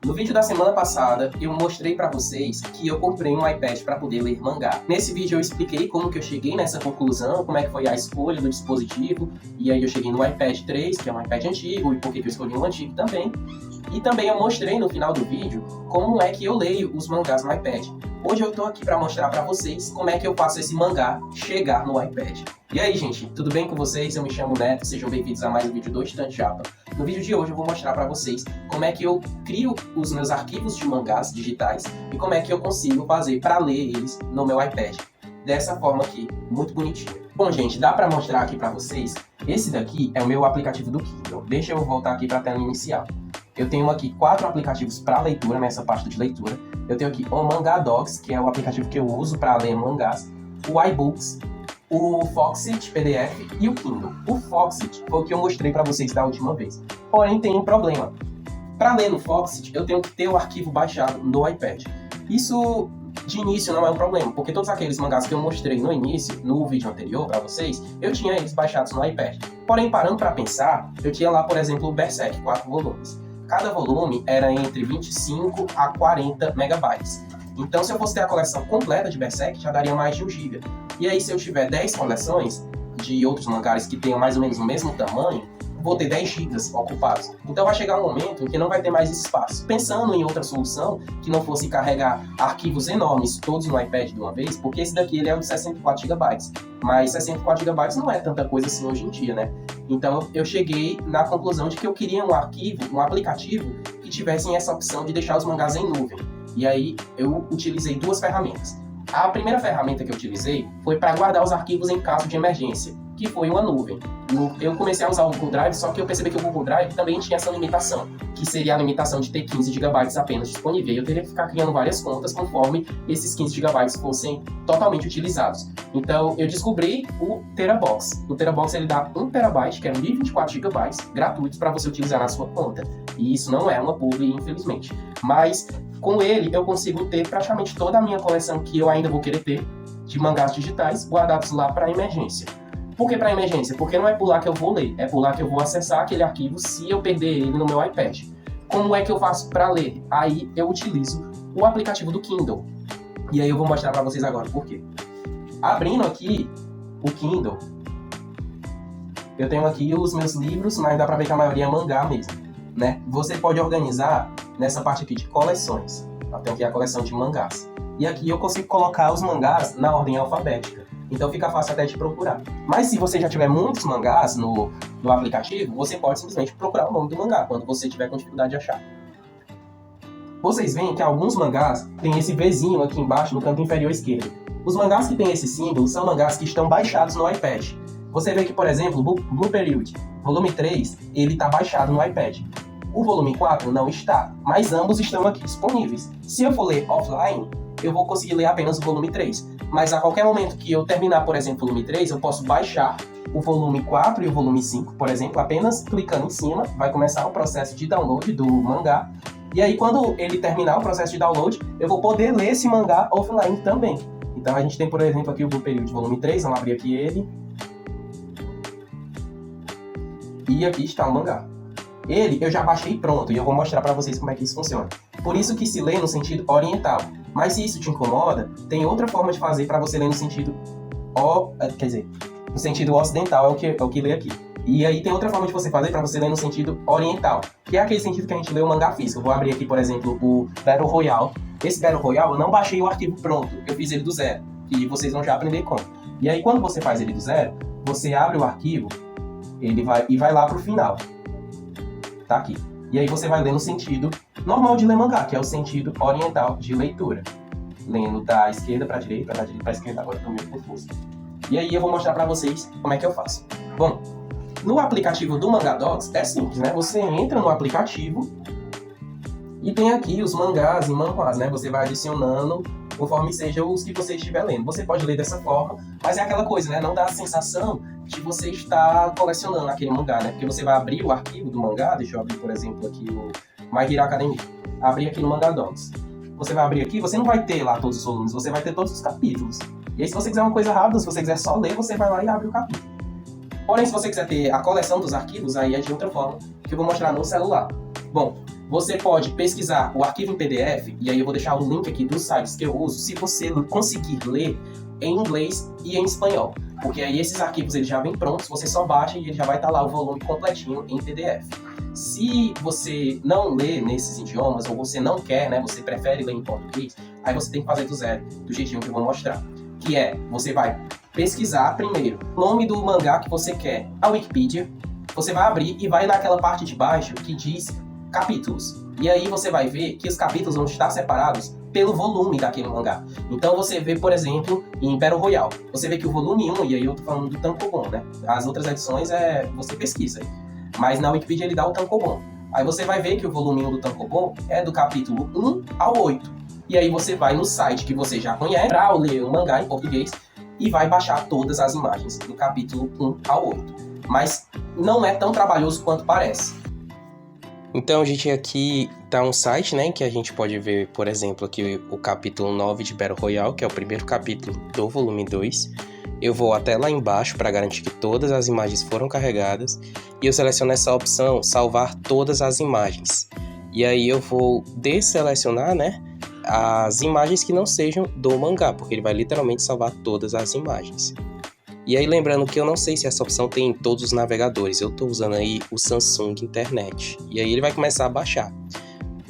No vídeo da semana passada, eu mostrei pra vocês que eu comprei um iPad para poder ler mangá. Nesse vídeo eu expliquei como que eu cheguei nessa conclusão, como é que foi a escolha do dispositivo, e aí eu cheguei no iPad 3, que é um iPad antigo, e por que eu escolhi um antigo também. E também eu mostrei no final do vídeo como é que eu leio os mangás no iPad. Hoje eu tô aqui para mostrar para vocês como é que eu faço esse mangá chegar no iPad. E aí, gente, tudo bem com vocês? Eu me chamo Neto, sejam bem-vindos a mais um vídeo do Estante Japa. No vídeo de hoje eu vou mostrar para vocês como é que eu crio os meus arquivos de mangás digitais e como é que eu consigo fazer para ler eles no meu iPad. Dessa forma aqui, muito bonitinho. Bom, gente, dá para mostrar aqui para vocês. Esse daqui é o meu aplicativo do Kindle. Deixa eu voltar aqui para a tela inicial. Eu tenho aqui 4 aplicativos para leitura, nessa pasta de leitura. Eu tenho aqui o Manga Docs, que é o aplicativo que eu uso para ler mangás, o iBooks, o Foxit PDF e o Kindle. O Foxit foi o que eu mostrei para vocês da última vez. Porém, tem um problema. Para ler no Foxit, eu tenho que ter o arquivo baixado no iPad. Isso, de início, não é um problema, porque todos aqueles mangás que eu mostrei no início, no vídeo anterior para vocês, eu tinha eles baixados no iPad. Porém, parando para pensar, eu tinha lá, por exemplo, o Berserk, 4 volumes. Cada volume era entre 25 a 40 megabytes. Então, se eu fosse ter a coleção completa de Berserk, já daria mais de 1 GB. E aí, se eu tiver 10 coleções de outros mangás que tenham mais ou menos o mesmo tamanho, vou ter 10 GB ocupados. Então, vai chegar um momento em que não vai ter mais espaço. Pensando em outra solução, que não fosse carregar arquivos enormes todos no iPad de uma vez, porque esse daqui ele é o de 64 GB. Mas 64 GB não é tanta coisa assim hoje em dia, né? Então, eu cheguei na conclusão de que eu queria um arquivo, um aplicativo que tivesse essa opção de deixar os mangás em nuvem. E aí, eu utilizei 2 ferramentas. A primeira ferramenta que eu utilizei foi para guardar os arquivos em caso de emergência, que foi uma nuvem. Eu comecei a usar o Google Drive, só que eu percebi que o Google Drive também tinha essa limitação, que seria a limitação de ter 15 GB apenas disponível. Eu teria que ficar criando várias contas conforme esses 15 GB fossem totalmente utilizados. Então, eu descobri o TeraBox. O TeraBox ele dá 1 TB, que é 1024 GB, gratuitos para você utilizar na sua conta. E isso não é uma publi, infelizmente. Mas, com ele, eu consigo ter praticamente toda a minha coleção que eu ainda vou querer ter, de mangás digitais, guardados lá para emergência. Por que para emergência? Porque não é por lá que eu vou ler, é por lá que eu vou acessar aquele arquivo se eu perder ele no meu iPad. Como é que eu faço para ler? Aí eu utilizo o aplicativo do Kindle. E aí eu vou mostrar para vocês agora por quê. Abrindo aqui o Kindle, eu tenho aqui os meus livros, mas dá para ver que a maioria é mangá mesmo, né? Você pode organizar nessa parte aqui de coleções. Eu tenho aqui a coleção de mangás. E aqui eu consigo colocar os mangás na ordem alfabética. Então fica fácil até de procurar. Mas se você já tiver muitos mangás no aplicativo, você pode simplesmente procurar o nome do mangá, quando você tiver com dificuldade de achar. Vocês veem que alguns mangás têm esse Vzinho aqui embaixo no canto inferior esquerdo. Os mangás que têm esse símbolo são mangás que estão baixados no iPad. Você vê que, por exemplo, Blue Period, volume 3, ele está baixado no iPad. O volume 4 não está, mas ambos estão aqui disponíveis. Se eu for ler offline, eu vou conseguir ler apenas o volume 3. Mas a qualquer momento que eu terminar, por exemplo, o volume 3, eu posso baixar o volume 4 e o volume 5, por exemplo, apenas clicando em cima, vai começar o processo de download do mangá. E aí, quando ele terminar o processo de download, eu vou poder ler esse mangá offline também. Então, a gente tem, por exemplo, aqui o Blue Period volume 3, vamos abrir aqui ele. E aqui está o mangá. Ele eu já baixei pronto e eu vou mostrar para vocês como é que isso funciona. Por isso que se lê no sentido oriental. Mas se isso te incomoda, tem outra forma de fazer para você ler no sentido no sentido ocidental, é o que lê aqui. E aí tem outra forma de você fazer para você ler no sentido oriental, que é aquele sentido que a gente lê o mangá físico. Eu vou abrir aqui, por exemplo, o Battle Royale. Esse Battle Royale eu não baixei o arquivo pronto, eu fiz ele do zero, e vocês vão já aprender como. E aí quando você faz ele do zero, você abre o arquivo, ele vai lá pro final. Tá aqui. E aí você vai ler no sentido normal de ler mangá, que é o sentido oriental de leitura. Lendo da esquerda para a direita, da direita para a esquerda, agora eu tô meio confuso. E aí eu vou mostrar para vocês como é que eu faço. Bom, no aplicativo do Manga Docs é simples, né? Você entra no aplicativo e tem aqui os mangás e manhwas, né? Você vai adicionando conforme sejam os que você estiver lendo. Você pode ler dessa forma, mas é aquela coisa, né? Não dá a sensação de você estar colecionando aquele mangá, né? Porque você vai abrir o arquivo do mangá, deixa eu abrir, por exemplo, aqui o My Hero Academia. Abrir aqui no Manga Docs. Você vai abrir aqui, você não vai ter lá todos os volumes, você vai ter todos os capítulos. E aí, se você quiser uma coisa rápida, se você quiser só ler, você vai lá e abre o capítulo. Porém, se você quiser ter a coleção dos arquivos, aí é de outra forma, que eu vou mostrar no celular. Bom, Você pode pesquisar o arquivo em PDF, e aí eu vou deixar o link aqui dos sites que eu uso, se você conseguir ler em inglês e em espanhol. Porque aí esses arquivos eles já vêm prontos, você só baixa e ele já vai estar lá o volume completinho em PDF. Se você não lê nesses idiomas, ou você não quer, né, você prefere ler em português, aí você tem que fazer do zero, do jeitinho que eu vou mostrar. Que é, você vai pesquisar primeiro o nome do mangá que você quer, a Wikipedia, você vai abrir e vai naquela parte de baixo que diz capítulos. E aí você vai ver que os capítulos vão estar separados pelo volume daquele mangá. Então você vê, por exemplo, em Battle Royale, você vê que o volume 1, e aí eu tô falando do tankobon, né? As outras edições você pesquisa. Mas na Wikipedia ele dá o tankobon. Aí você vai ver que o volume 1 do tankobon é do capítulo 1 ao 8. E aí você vai no site que você já conhece para ler o mangá em português e vai baixar todas as imagens do capítulo 1 ao 8. Mas não é tão trabalhoso quanto parece. Então, gente, aqui tá um site, né, que a gente pode ver, por exemplo, aqui o capítulo 9 de Battle Royale, que é o primeiro capítulo do volume 2. Eu vou até lá embaixo para garantir que todas as imagens foram carregadas e eu seleciono essa opção, salvar todas as imagens. E aí eu vou desselecionar, né, as imagens que não sejam do mangá, porque ele vai literalmente salvar todas as imagens. E aí lembrando que eu não sei se essa opção tem em todos os navegadores, eu estou usando aí o Samsung Internet, e aí ele vai começar a baixar.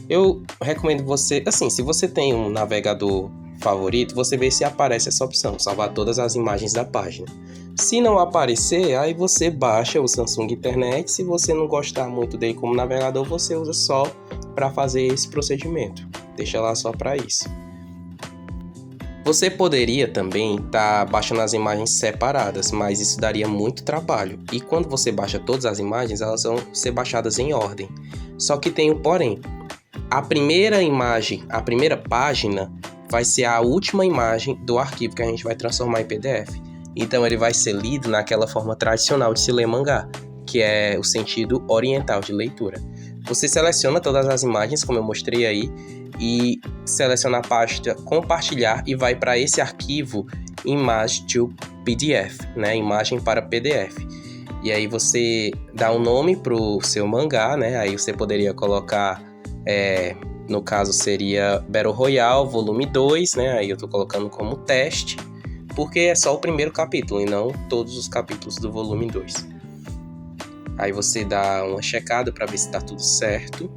Eu recomendo você, assim, se você tem um navegador favorito, você vê se aparece essa opção, salvar todas as imagens da página. Se não aparecer, aí você baixa o Samsung Internet, se você não gostar muito dele como navegador, você usa só para fazer esse procedimento, deixa lá só para isso. Você poderia também estar baixando as imagens separadas, mas isso daria muito trabalho. E quando você baixa todas as imagens, elas vão ser baixadas em ordem. Só que tem um porém. A primeira imagem, a primeira página, vai ser a última imagem do arquivo que a gente vai transformar em PDF. Então ele vai ser lido naquela forma tradicional de se ler mangá, que é o sentido oriental de leitura. Você seleciona todas as imagens, como eu mostrei aí, e seleciona a pasta compartilhar e vai para esse arquivo image to PDF, né? Imagem para PDF. E aí você dá um nome para o seu mangá, né? Aí você poderia colocar, no caso seria Battle Royale volume 2, né? Aí eu estou colocando como teste, porque é só o primeiro capítulo e não todos os capítulos do volume 2. Aí você dá uma checada para ver se está tudo certo.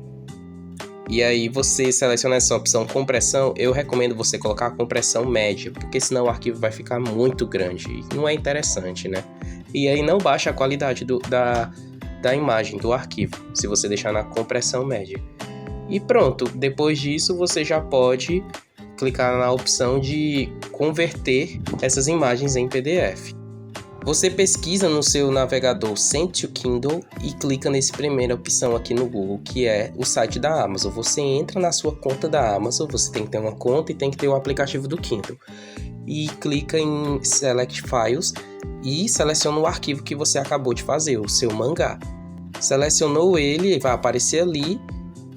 E aí você seleciona essa opção compressão. Eu recomendo você colocar a compressão média, porque senão o arquivo vai ficar muito grande e não é interessante, né? E aí não baixa a qualidade da imagem, do arquivo, se você deixar na compressão média. E pronto, depois disso você já pode clicar na opção de converter essas imagens em PDF. Você pesquisa no seu navegador Send to Kindle e clica nessa primeira opção aqui no Google, que é o site da Amazon. Você entra na sua conta da Amazon, você tem que ter uma conta e tem que ter o aplicativo do Kindle. E clica em Select Files e seleciona o arquivo que você acabou de fazer, o seu mangá. Selecionou ele, vai aparecer ali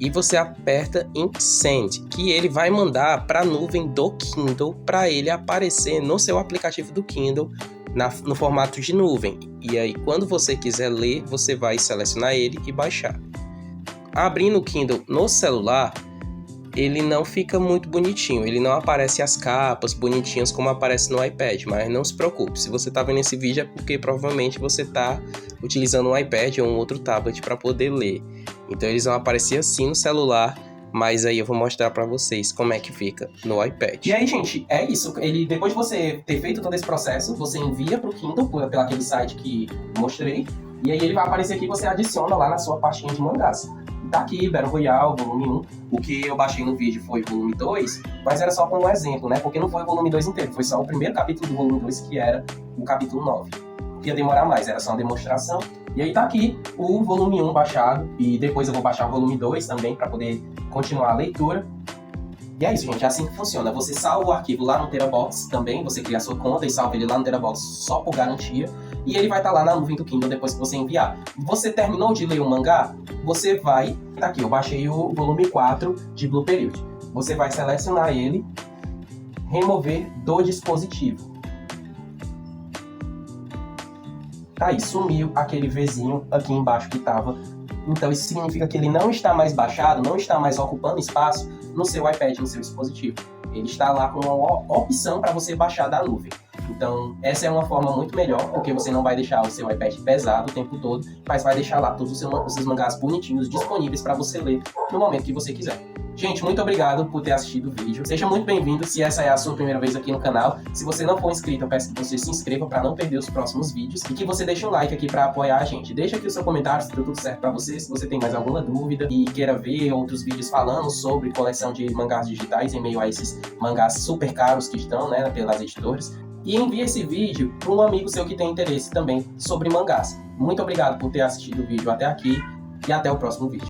e você aperta em Send, que ele vai mandar para a nuvem do Kindle para ele aparecer no seu aplicativo do Kindle no formato de nuvem. E aí quando você quiser ler, você vai selecionar ele e baixar. Abrindo o Kindle no celular, ele não fica muito bonitinho, ele não aparece as capas bonitinhas como aparece no iPad, mas não se preocupe, se você está vendo esse vídeo é porque provavelmente você está utilizando um iPad ou um outro tablet para poder ler. Então eles vão aparecer assim no celular, mas aí eu vou mostrar para vocês como é que fica no iPad. E aí, gente, é isso. Ele, depois de você ter feito todo esse processo, você envia para o Kindle por aquele site que mostrei, e aí ele vai aparecer aqui, você adiciona lá na sua pastinha de mangás. Tá aqui, Battle Royale, volume 1. O que eu baixei no vídeo foi o volume 2, mas era só como um exemplo, né? Porque não foi o volume 2 inteiro, foi só o primeiro capítulo do volume 2, que era o capítulo 9. Ia demorar mais, era só uma demonstração. E aí tá aqui o volume 1 baixado, e depois eu vou baixar o volume 2 também, para poder continuar a leitura. E é isso, gente, é assim que funciona. Você salva o arquivo lá no Terabox também, você cria a sua conta e salva ele lá no Terabox só por garantia. E ele vai estar lá na nuvem do Kindle depois que você enviar. Você terminou de ler o mangá, você vai... Tá aqui, eu baixei o volume 4 de Blue Period. Você vai selecionar ele, remover do dispositivo. Tá aí, sumiu aquele Vzinho aqui embaixo que estava Então isso significa que ele não está mais baixado, não está mais ocupando espaço no seu iPad, no seu dispositivo. Ele está lá com uma opção para você baixar da nuvem. Então, essa é uma forma muito melhor, porque você não vai deixar o seu iPad pesado o tempo todo, mas vai deixar lá todos os seus mangás bonitinhos disponíveis para você ler no momento que você quiser. Gente, muito obrigado por ter assistido o vídeo. Seja muito bem-vindo se essa é a sua primeira vez aqui no canal. Se você não for inscrito, eu peço que você se inscreva para não perder os próximos vídeos e que você deixe um like aqui para apoiar a gente. Deixa aqui o seu comentário se deu tudo certo para você, se você tem mais alguma dúvida e queira ver outros vídeos falando sobre coleção de mangás digitais em meio a esses mangás super caros que estão, né, pelas editoras. E envie esse vídeo para um amigo seu que tem interesse também sobre mangás. Muito obrigado por ter assistido o vídeo até aqui e até o próximo vídeo.